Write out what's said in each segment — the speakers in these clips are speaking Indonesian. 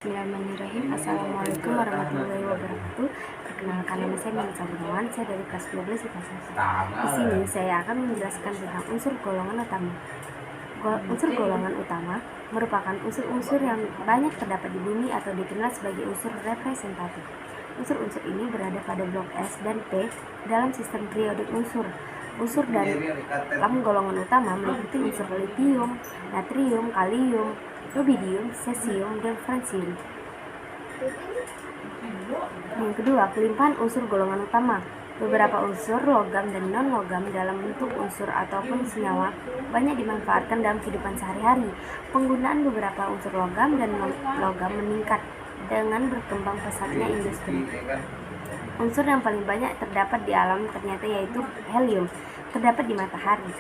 Bismillahirrahmanirrahim. Assalamualaikum warahmatullahi wabarakatuh. Perkenalkan, nama saya Melisa Gunawan. Saya dari kelas 12 IPA 1. Di sini saya akan menjelaskan tentang unsur golongan utama. Unsur golongan utama merupakan unsur-unsur yang banyak terdapat di bumi atau dikenal sebagai unsur representatif. Unsur-unsur ini berada pada blok S dan P dalam sistem periodik unsur. Unsur dalam golongan utama meliputi unsur litium, natrium, kalium, rubidium, cesium, dan francium. Yang kedua, kelimpahan unsur golongan utama. Beberapa unsur logam dan non-logam dalam bentuk unsur ataupun senyawa banyak dimanfaatkan dalam kehidupan sehari-hari. Penggunaan beberapa unsur logam dan non-logam meningkat dengan berkembang pesatnya industri. Unsur yang paling banyak terdapat di alam ternyata yaitu helium, terdapat di matahari.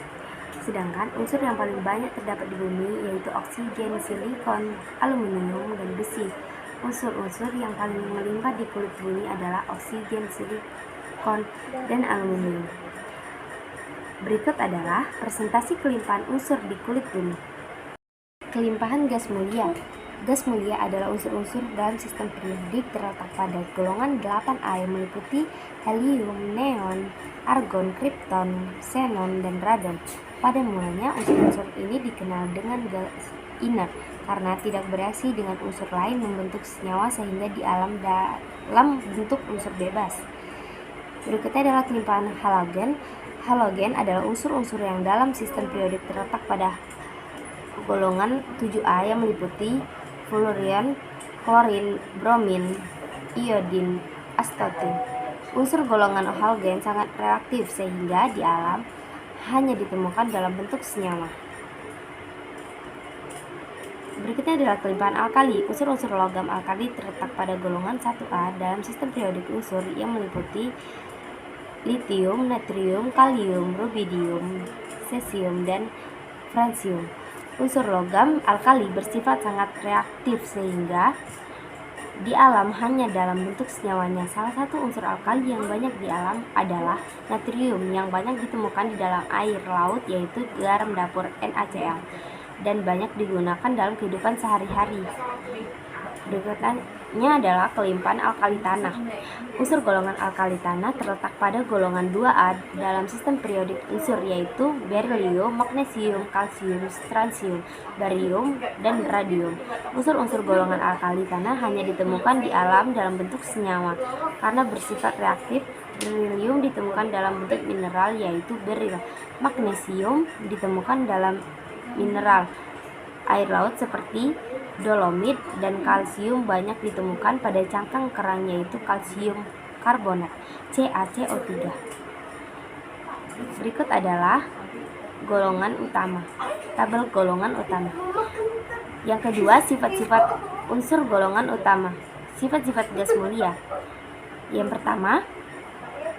Sedangkan unsur yang paling banyak terdapat di bumi yaitu oksigen, silikon, aluminium, dan besi. Unsur-unsur yang paling melimpah di kulit bumi adalah oksigen, silikon, dan aluminium. Berikut adalah presentasi kelimpahan unsur di kulit bumi. Kelimpahan gas mulia. Gas mulia adalah unsur-unsur dalam sistem periodik terletak pada golongan 8A yang meliputi helium, neon, argon, kripton, xenon, dan radon. Pada mulanya unsur-unsur ini dikenal dengan gas inert karena tidak bereaksi dengan unsur lain membentuk senyawa sehingga di alam dalam bentuk unsur bebas. Berikutnya adalah kelimpahan halogen. Halogen adalah unsur-unsur yang dalam sistem periodik terletak pada golongan 7A yang meliputi fluorine, klorin, bromin, iodin, astatin. Unsur golongan halogen sangat reaktif sehingga di alam hanya ditemukan dalam bentuk senyawa. Berikutnya adalah kelimpahan alkali. Unsur-unsur logam alkali terletak pada golongan 1A dalam sistem periodik unsur yang meliputi litium, natrium, kalium, rubidium, cesium, dan francium. Unsur logam alkali bersifat sangat reaktif sehingga di alam hanya dalam bentuk senyawanya. Salah satu unsur alkali yang banyak di alam adalah natrium yang banyak ditemukan di dalam air laut yaitu garam dapur NaCl dan banyak digunakan dalam kehidupan sehari-hari. Berikutnya adalah kelimpahan alkali tanah. Unsur golongan alkali tanah terletak pada golongan 2A dalam sistem periodik unsur yaitu berilium, magnesium, kalsium, strontium, barium, dan radium. Unsur-unsur golongan alkali tanah hanya ditemukan di alam dalam bentuk senyawa. Karena bersifat reaktif, berilium ditemukan dalam bentuk mineral yaitu beril. Magnesium ditemukan dalam mineral air laut seperti dolomit, dan kalsium banyak ditemukan pada cangkang kerang yaitu kalsium karbonat CaCO3. Berikut adalah golongan utama. Tabel golongan utama. Yang kedua, sifat-sifat unsur golongan utama. Sifat-sifat gas mulia. Yang pertama,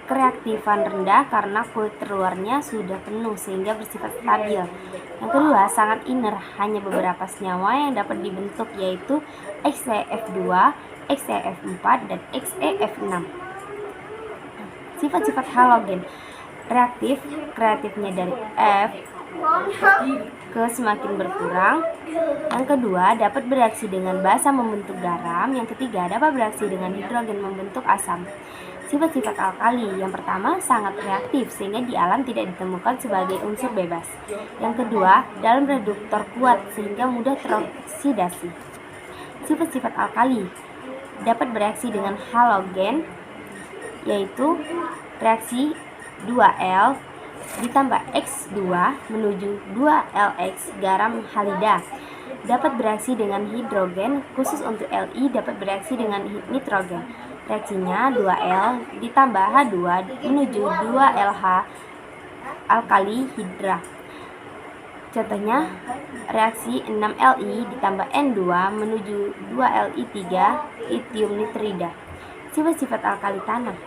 kereaktifan rendah karena kulit terluarnya sudah penuh sehingga bersifat stabil. Yang kedua, sangat inert, hanya beberapa senyawa yang dapat dibentuk yaitu XeF2, XeF4, dan XeF6. Sifat-sifat halogen. Reaktif, kreatifnya dari F ke semakin berkurang. Yang kedua, dapat bereaksi dengan basa membentuk garam. Yang ketiga, dapat bereaksi dengan hidrogen membentuk asam. Sifat-sifat alkali. Yang pertama, sangat reaktif sehingga di alam tidak ditemukan sebagai unsur bebas. Yang kedua, dalam reduktor kuat sehingga mudah teroksidasi. Sifat-sifat alkali dapat bereaksi dengan halogen yaitu reaksi 2L ditambah X2 menuju 2LX garam halida. Dapat bereaksi dengan hidrogen, khusus untuk Li dapat bereaksi dengan nitrogen. Reaksinya 2L ditambah H2 menuju 2LH alkali hidra. Contohnya reaksi 6Li ditambah N2 menuju 2Li3 litium nitrida. Sifat-sifat alkali tanah.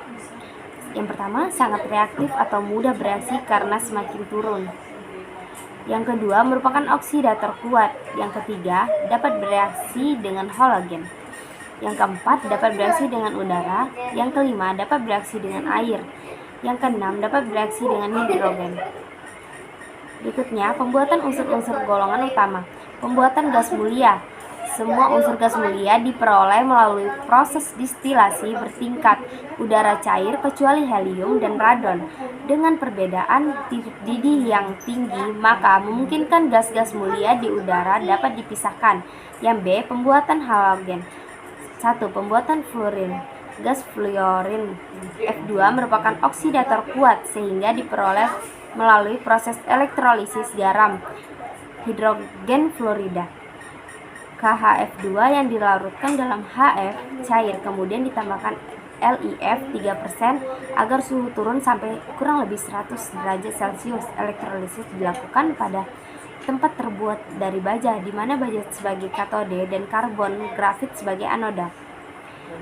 Yang pertama, sangat reaktif atau mudah bereaksi karena semakin turun. Yang kedua, merupakan oksidator kuat. Yang ketiga, dapat bereaksi dengan halogen. Yang keempat, dapat bereaksi dengan udara. Yang kelima, dapat bereaksi dengan air. Yang keenam, dapat bereaksi dengan hidrogen. Berikutnya, pembuatan unsur-unsur golongan utama. Pembuatan gas mulia. Semua unsur gas mulia diperoleh melalui proses distilasi bertingkat udara cair kecuali helium dan radon. Dengan perbedaan didih yang tinggi, maka memungkinkan gas-gas mulia di udara dapat dipisahkan. Yang B. Pembuatan halogen. 1. Pembuatan fluorin. Gas fluorin F2 merupakan oksidator kuat sehingga diperoleh melalui proses elektrolisis garam hidrogen fluorida. KHF2 yang dilarutkan dalam HF cair kemudian ditambahkan LiF 3% agar suhu turun sampai kurang lebih 100 derajat Celcius. Elektrolisis dilakukan pada tempat terbuat dari baja, di mana baja sebagai katode dan karbon grafit sebagai anoda.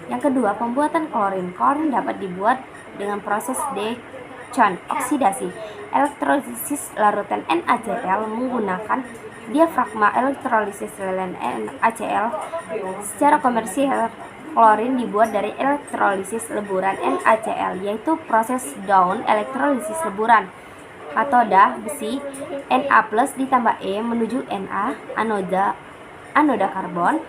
Yang kedua, pembuatan klorin. Klorin dapat dibuat dengan proses Deschamps oksidasi. Elektrolisis larutan NaCl menggunakan diafragma elektrolisis lelehan NaCl. Secara komersial, klorin dibuat dari elektrolisis leburan NaCl, yaitu proses Down elektrolisis leburan. Katoda besi Na+ ditambah E menuju Na, anoda karbon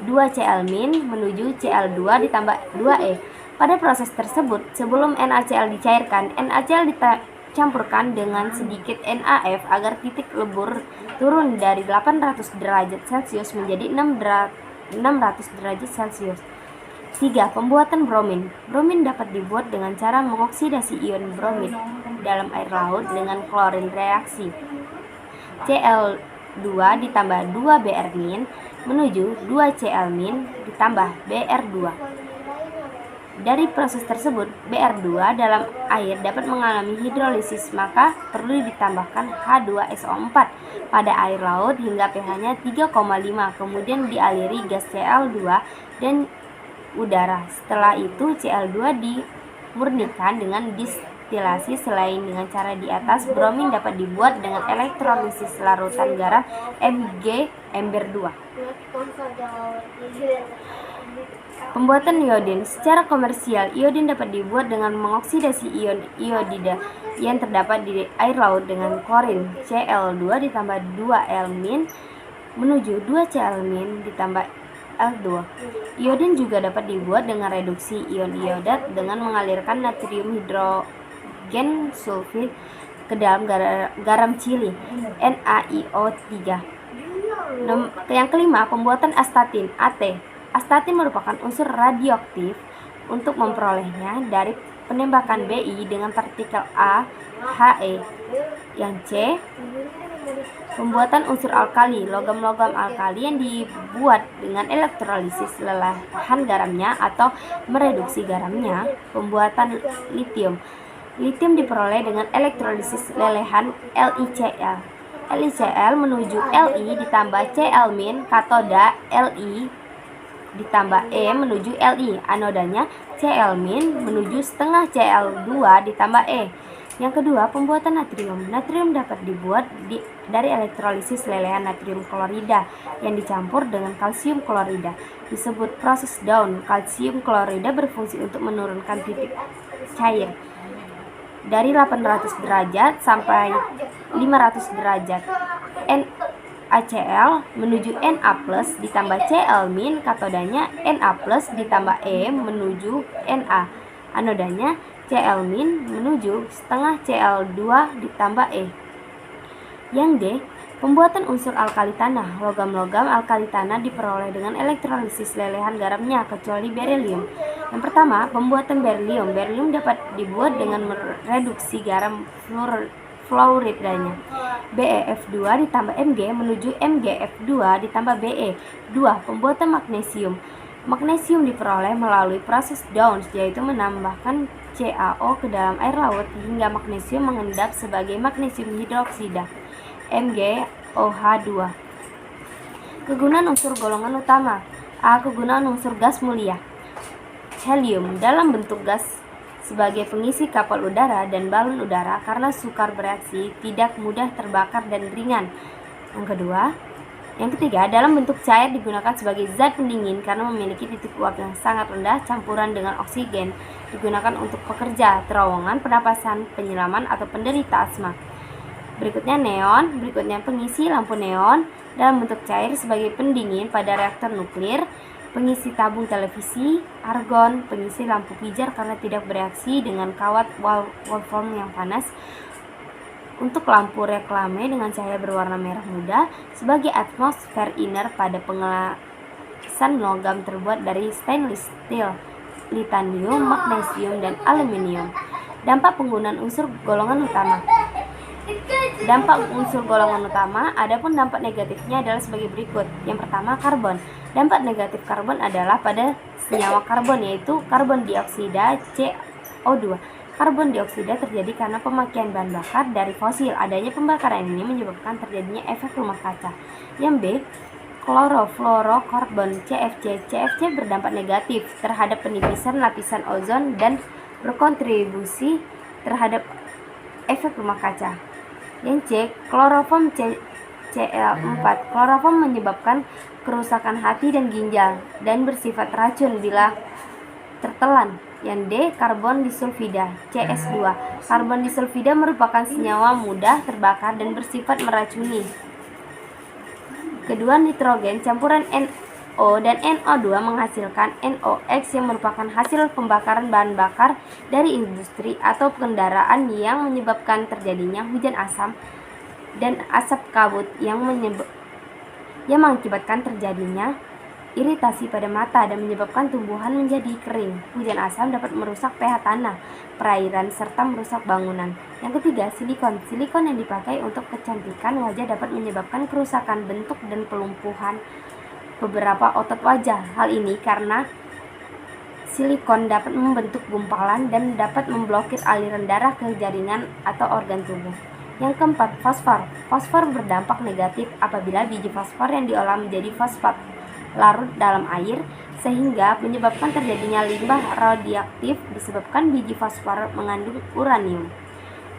2Cl- menuju Cl2 ditambah 2E. Pada proses tersebut, sebelum NaCl dicairkan, NaCl dicampurkan dengan sedikit NaF agar titik lebur turun dari 800 derajat Celcius menjadi 600 derajat Celcius. 3. Pembuatan bromin. Bromin dapat dibuat dengan cara mengoksidasi ion bromin dalam air laut dengan klorin reaksi Cl2 ditambah 2Br- menuju 2Cl- ditambah Br2. Dari proses tersebut, Br2 dalam air dapat mengalami hidrolisis, maka perlu ditambahkan H2SO4 pada air laut hingga pH-nya 3,5, kemudian dialiri gas Cl2 dan udara. Setelah itu Cl2 dimurnikan dengan distilasi. Selain dengan cara di atas, bromin dapat dibuat dengan elektrolisis larutan garam Mg Ember 2. Pembuatan iodin. Secara komersial, iodin dapat dibuat dengan mengoksidasi ion iodida yang terdapat di air laut dengan klorin Cl2 ditambah 2L- menuju 2Cl- ditambah L2. Iodin juga dapat dibuat dengan reduksi ion iodat dengan mengalirkan natrium hidrogen sulfit ke dalam garam cili NaIO3. Yang kelima, pembuatan astatin AT. Astatin merupakan unsur radioaktif. Untuk memperolehnya dari penembakan Bi dengan partikel A, He. Yang C, pembuatan unsur alkali. Logam-logam alkali yang dibuat dengan elektrolisis lelehan garamnya atau mereduksi garamnya. Pembuatan litium. Litium diperoleh dengan elektrolisis lelehan LiCl. LiCl menuju Li ditambah Cl- katoda Li ditambah E menuju Li, anodanya Cl- menuju setengah Cl2 ditambah E. Yang kedua, pembuatan natrium. Natrium dapat dibuat dari elektrolisis lelehan natrium klorida yang dicampur dengan kalsium klorida. Disebut proses Down. Kalsium klorida berfungsi untuk menurunkan titik cair dari 800 derajat sampai 500 derajat. NaCl menuju Na+ ditambah Cl- katodanya Na+ ditambah E menuju Na, anodanya Cl- menuju setengah Cl2 ditambah E. Yang D, pembuatan unsur alkali tanah. Logam-logam alkali tanah diperoleh dengan elektrolisis lelehan garamnya kecuali berilium. Yang pertama, pembuatan berilium. Berilium dapat dibuat dengan mereduksi garam fluoridanya BeF2 ditambah Mg menuju MgF2 ditambah Be. 2. Pembuatan magnesium. Magnesium diperoleh melalui proses Downs, yaitu menambahkan CaO ke dalam air laut hingga magnesium mengendap sebagai magnesium hidroksida MgOH2. Kegunaan unsur golongan utama. A. Kegunaan unsur gas mulia. Helium dalam bentuk gas sebagai pengisi kapal udara dan balon udara karena sukar bereaksi, tidak mudah terbakar dan ringan. Yang ketiga, dalam bentuk cair digunakan sebagai zat pendingin karena memiliki titik uap yang sangat rendah. Campuran dengan oksigen digunakan untuk pekerja terowongan, pernapasan, penyiraman, atau penderita asma. Berikutnya neon, berikutnya pengisi lampu neon dalam bentuk cair sebagai pendingin pada reaktor nuklir, pengisi tabung televisi, argon, pengisi lampu pijar karena tidak bereaksi dengan kawat Wolfram yang panas, untuk lampu reklame dengan cahaya berwarna merah muda, sebagai atmosfer inner pada pengelasan logam terbuat dari stainless steel, titanium, magnesium, dan aluminium. Dampak penggunaan unsur golongan utama. Dampak unsur golongan utama, adapun dampak negatifnya adalah sebagai berikut. Yang pertama, karbon. Dampak negatif karbon adalah pada senyawa karbon, yaitu karbon dioksida CO2. Karbon dioksida terjadi karena pemakaian bahan bakar dari fosil. Adanya pembakaran ini menyebabkan terjadinya efek rumah kaca. Yang B, klorofluorokarbon CFC. CFC berdampak negatif terhadap penipisan lapisan ozon dan berkontribusi terhadap efek rumah kaca. Yang C, kloroform Cl4. Kloroform menyebabkan kerusakan hati dan ginjal dan bersifat racun bila tertelan. Yang D, karbon disulfida CS2. Karbon disulfida merupakan senyawa mudah terbakar dan bersifat meracuni. Kedua, nitrogen campuran NO dan NO2 menghasilkan NOx yang merupakan hasil pembakaran bahan bakar dari industri atau kendaraan yang menyebabkan terjadinya hujan asam dan asap kabut yang mengakibatkan terjadinya iritasi pada mata dan menyebabkan tumbuhan menjadi kering. Hujan asam dapat merusak pH tanah, perairan, serta merusak bangunan. Yang ketiga, silikon. Silikon yang dipakai untuk kecantikan wajah dapat menyebabkan kerusakan bentuk dan pelumpuhan beberapa otot wajah. Hal ini karena silikon dapat membentuk gumpalan dan dapat memblokir aliran darah ke jaringan atau organ tubuh. Yang keempat, fosfor. Fosfor berdampak negatif apabila biji fosfor yang diolah menjadi fosfat larut dalam air, sehingga menyebabkan terjadinya limbah radioaktif disebabkan biji fosfor mengandung uranium.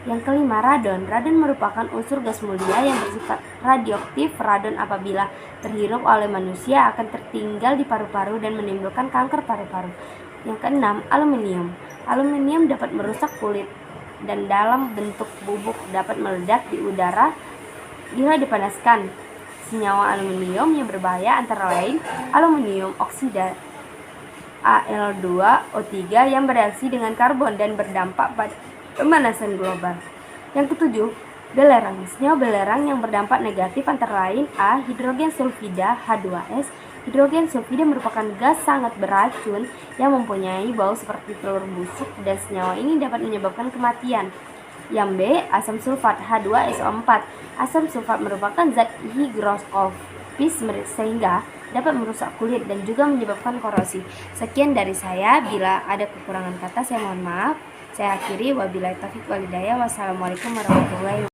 Yang kelima, radon. Radon merupakan unsur gas mulia yang bersifat radioaktif. Radon apabila terhirup oleh manusia akan tertinggal di paru-paru dan menimbulkan kanker paru-paru. Yang keenam, aluminium. Aluminium dapat merusak kulit dan dalam bentuk bubuk dapat meledak di udara bila dipanaskan. Senyawa aluminium yang berbahaya antara lain aluminium oksida Al2O3 yang bereaksi dengan karbon dan berdampak pada pemanasan global. Yang ketujuh, belerang. Senyawa belerang yang berdampak negatif antara lain A. Hidrogen sulfida H2S. Hidrogen sulfida merupakan gas sangat beracun yang mempunyai bau seperti telur busuk dan senyawa ini dapat menyebabkan kematian. Yang B, asam sulfat H2SO4. Asam sulfat merupakan zat higroscopis sehingga dapat merusak kulit dan juga menyebabkan korosi. Sekian dari saya. Bila ada kekurangan kata saya mohon maaf. Saya akhiri. Wabillahi taufiq wal hidayah. Wassalamualaikum warahmatullahi wabarakatuh.